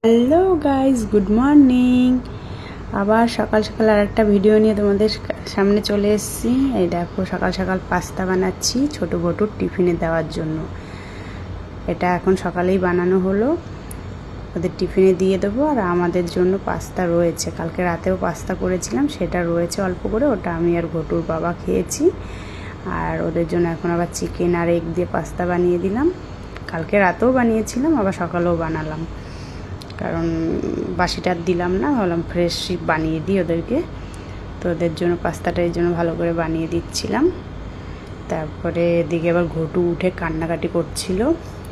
Hello guys, good morning. আবার সকাল সকাল আর একটা ভিডিও নিয়ে তোমাদের সামনে চলে এসেছি। এই দেখো, সকাল সকাল পাস্তা বানাচ্ছি ছোটো ভটুর টিফিনে দেওয়ার জন্য। এটা এখন সকালেই বানানো হলো, ওদের টিফিনে দিয়ে দেবো। আর আমাদের জন্য পাস্তা রয়েছে, কালকে রাতেও পাস্তা করেছিলাম, সেটা রয়েছে অল্প করে, ওটা আমি আর ভটুর বাবা খেয়েছি। আর ওদের জন্য এখন আবার চিকেন আর এগ দিয়ে পাস্তা বানিয়ে দিলাম। কালকে রাতেও বানিয়েছিলাম, আবার সকালেও বানালাম, কারণ বাসিটা দিলাম না, ভাবলাম ফ্রেশ বানিয়ে দিই ওদেরকে। তো ওদের জন্য পাস্তাটা এই জন্য ভালো করে বানিয়ে দিচ্ছিলাম। তারপরে এদিকে আবার ঘটু উঠে কান্নাকাটি করছিল,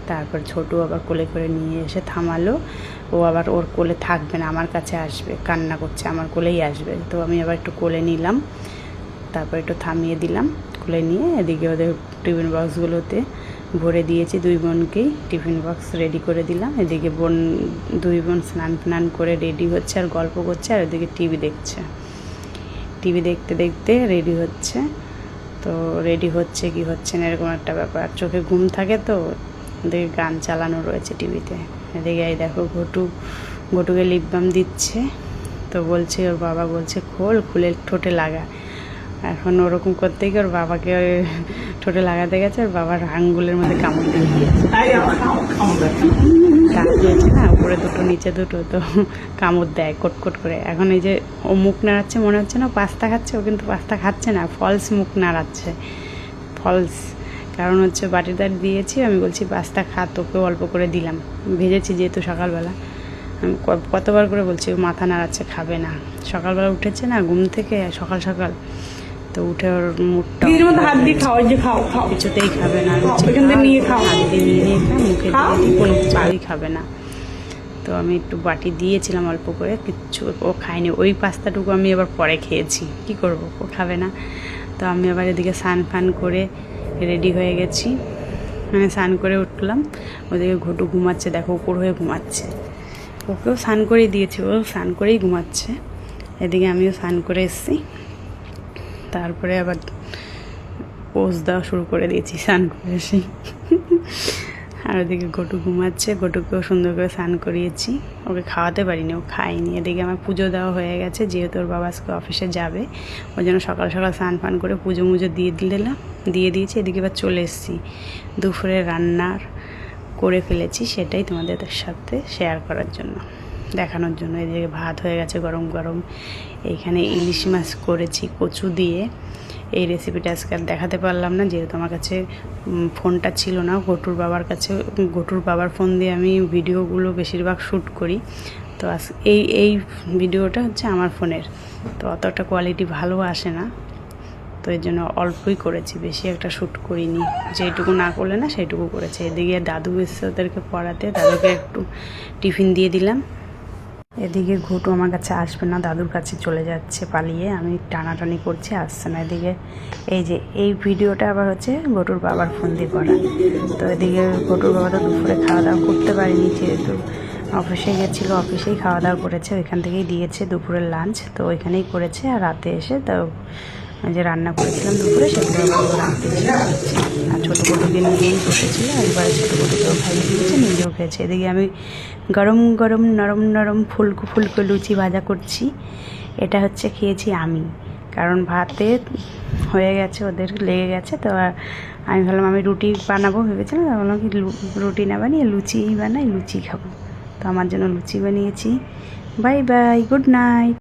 তারপর ছোটু আবার কোলে করে নিয়ে এসে থামালো। ও আবার ওর কোলে থাকবে না, আমার কাছে আসবে, কান্না করছে, আমার কোলেই আসবে। তো আমি আবার একটু কোলে নিলাম, তারপর একটু থামিয়ে দিলাম কোলে নিয়ে। এদিকে ওদের টিফিন বক্সগুলোতে ভরে দিয়েছি, দুই বোনকেই টিফিন বক্স রেডি করে দিলাম। এদিকে দুই বোন স্নান করে রেডি হচ্ছে আর গল্প করছে, আর ওদিকে টিভি দেখছে। টিভি দেখতে দেখতে রেডি হচ্ছে। তো রেডি হচ্ছে কি হচ্ছে না এরকম একটা ব্যাপার, চোখে ঘুম থাকে, তো ওদিকে গান চালানো রয়েছে টিভিতে। এদিকে এই দেখো ঘটুকে লিপ বাম দিচ্ছে। তো বলছে, ওর বাবা বলছে খুলে ঠোঁটে লাগা। এখন ওরকম করতে গিয়ে ওর বাবাকে ঠোঁটে লাগাতে গেছে, ওর বাবার আঙ্গুলের মধ্যে কামড় দিয়ে দিয়েছে। দাঁত দিয়েছে না, উপরে দুটো নিচে দুটো, তো কামড় দেয় কটকট করে। এখন এই যে ও মুখ নাড়াচ্ছে, মনে হচ্ছে না পাস্তা খাচ্ছে, ও কিন্তু পাস্তা খাচ্ছে না, ফলস মুখ নাড়াচ্ছে, ফলস। কারণ হচ্ছে বাটিটা দিয়েছি, আমি বলছি পাস্তা খা, তোকেও অল্প করে দিলাম, ভেজেছি যেহেতু সকালবেলা। আমি কতবার করে বলছি, ও মাথা নাড়াচ্ছে, খাবে না। সকালবেলা উঠেছে না ঘুম থেকে, সকাল সকাল, তো উঠে ওর মুখটা হাত দিয়ে খাও, যে খাও খাও, কিছুতেই খাবে না। এখান থেকে নিয়ে খাও, হাত দিয়ে নিয়ে খা, মুখে দিয়ে কোনো কিছুই খাবে না। তো আমি একটু বাটি দিয়েছিলাম অল্প করে, কিচ্ছু ও খায়নি। ওই পাস্তাটুকু আমি আবার পরে খেয়েছি, কি করব, ও খাবে না। তো আমি আবার এদিকে স্নান ফান করে রেডি হয়ে গেছি, মানে স্নান করে উঠলাম। ওদিকে ঘটু ঘুমাচ্ছে, দেখো উপর হয়ে ঘুমাচ্ছে। ওকেও স্নান করেই দিয়েছি, ও স্নান করেই ঘুমাচ্ছে। এদিকে আমিও স্নান করে এসেছি, তারপরে আবার পোজ দেওয়া শুরু করে দিয়েছি স্নান করে এসে। আর ওদিকে ঘটু ঘুমাচ্ছে, ঘটুকেও সুন্দর করে স্নান করিয়েছি, ওকে খাওয়াতে পারিনি, ও খায়নি। এদিকে আমার পুজো দেওয়া হয়ে গেছে, যেহেতু ওর বাবা আজকে অফিসে যাবে, ওই জন্য সকাল সকাল স্নান ফান করে পুজো মুজো দিয়ে দিয়েছি। এদিকে এবার চলে এসেছি দুপুরে রান্নার করে ফেলেছি, সেটাই তোমাদের সাথে শেয়ার করার জন্য, দেখানোর জন্য। এদিকে ভাত হয়ে গেছে গরম গরম, এইখানে ইলিশ মাছ করেছি কচু দিয়ে। এই রেসিপিটা আজকে আর দেখাতে পারলাম না, যেহেতু আমার কাছে ফোনটা ছিল না, ঘটুর বাবার কাছে। ঘটুর বাবার ফোন দিয়ে আমি ভিডিওগুলো বেশিরভাগ শ্যুট করি। তো এই ভিডিওটা হচ্ছে আমার ফোনের, তো অতটা কোয়ালিটি ভালো আসে না, তো এর জন্য অল্পই করেছি, বেশি একটা শ্যুট করিনি। যেইটুকু না করলে না সেইটুকু করেছে। এদিকে দাদু এসে ওদেরকে পড়াতে, দাদুকে একটু টিফিন দিয়ে দিলাম। এদিকে ঘটু আমার কাছে আসবে না, দাদুর কাছে চলে যাচ্ছে পালিয়ে, আমি টানাটানি করছি, আসছে না। এদিকে এই ভিডিওটা আবার হচ্ছে ঘটুর বাবার ফোন দিয়ে করা। তো এদিকে ঘটুর বাবা তো দুপুরে খাওয়া দাওয়া করতে পারিনি, যেহেতু অফিসে গেছিলো, অফিসেই খাওয়া দাওয়া করেছে, ওইখান থেকেই দিয়েছে দুপুরের লাঞ্চ, তো ওইখানেই করেছে। আর রাতে এসে তো যে রান্না করেছিলাম দুপুরে, সেগুলো আবার রাখতে দিচ্ছে। আর ছোটো বটুকে নিয়েই বসেছিল, একবারে ছোটো বটুকেও খাইয়ে দিয়েছে, নিজেও খেয়েছে। এদিকে আমি গরম গরম নরম নরম ফুলকো ফুলকো লুচি ভাজা করছি। এটা হচ্ছে খেয়েছি আমি, কারণ ভাতে হয়ে গেছে, ওদের লেগে গেছে। তো আমি ভাবলাম আমি রুটি বানাবো ভেবেছিলাম, ভাবলাম কি রুটি না বানিয়ে লুচিই বানাই, লুচি খাবো। তো আমার জন্য লুচি বানিয়েছি। Bye bye, good night.